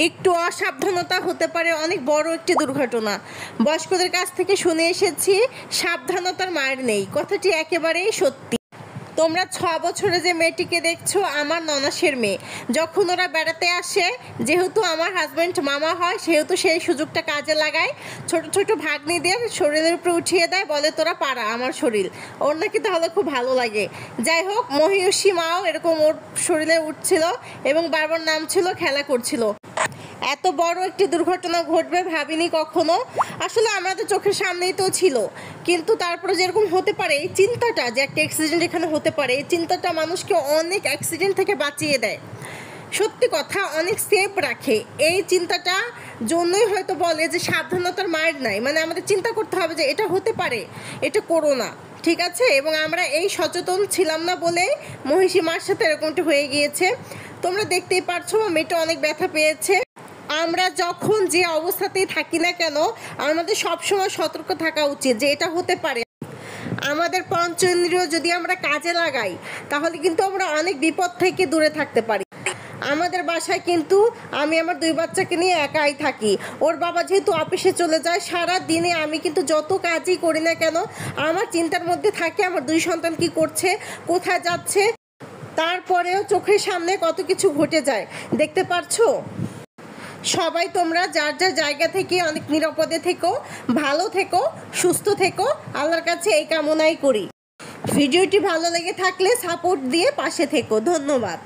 একটু অসাবধানতা হতে পারে অনেক বড় একটি দুর্ঘটনা। বয়স্কদের কাছ থেকে শুনে এসেছি সাবধানতার মার নেই, কথাটি একেবারেই সত্যি। তোমরা 6 বছরে যে মেয়েটিকে দেখছো আমার ননাসের মেয়ে, যখন ওরা বেড়াতে আসে, যেহেতু আমার হাজব্যান্ড মামা হয় সেহেতু সেই সুযোগটা কাজে লাগায়, ছোট ছোট ভাগ্নিদের শরীরের উপরে উঠিয়ে দেয়, বলে তোরা পারা আমার শরীর। ওর নাকি তাহলে খুব ভালো লাগে। যাই হোক, মহিষী মাও এরকম ওর শরীরে উঠছিল এবং বারবার নামছিল, খেলা করছিল। এত বড় একটি দুর্ঘটনা ঘটবে ভাবিনি কখনো। আসলে আমাদের চোখের সামনেই তো ছিল, কিন্তু তারপরে যেরকম হতে পারে এই চিন্তাটা যে একটা অ্যাক্সিডেন্ট এখানে হতে পারে, এই চিন্তাটা মানুষকে অনেক অ্যাক্সিডেন্ট থেকে বাঁচিয়ে দেয়। সত্যি কথা, অনেক সেফ রাখে। এই চিন্তাটা জন্যই হয়তো বলে যে সাবধানতার মায়ের নাই, মানে আমাদের চিন্তা করতে হবে যে এটা হতে পারে, এটা করো না, ঠিক আছে। এবং আমরা এই সচেতন ছিলাম না বলে মহিষী মার সাথে এরকমটা হয়ে গিয়েছে। তোমরা দেখতেই পারছো মেয়েটা অনেক ব্যথা পেয়েছে। আমরা যখন যে অবস্থাতেই থাকি না কেন, আমাদের সবসময় সতর্ক থাকা উচিত যে এটা হতে পারে। আমাদের পঞ্চেন্দ্রিয় যদি আমরা কাজে লাগাই তাহলে কিন্তু আমরা অনেক বিপদ থেকে দূরে থাকতে পারি। আমাদের বাসায় কিন্তু আমি আমার 2 বাচ্চাকে নিয়ে একাই থাকি। ওর বাবা যেহেতু অফিসে চলে যায়, সারা দিনে আমি কিন্তু যত কাজই করি না কেন আমার চিন্তার মধ্যে থাকে আমার 2 সন্তান কি করছে, কোথায় যাচ্ছে। তারপরেও চোখের সামনে কত কিছু ঘটে যায়, দেখতে পারছো। সবাই তোমরা যার যার জায়গা থেকে অনেক নিরাপদে থেকো, ভালো থেকো, সুস্থ থেকো, আল্লাহর কাছে এই কামনাই করি। ভিডিওটি ভালো লেগে থাকলে সাপোর্ট দিয়ে পাশে থেকো। ধন্যবাদ।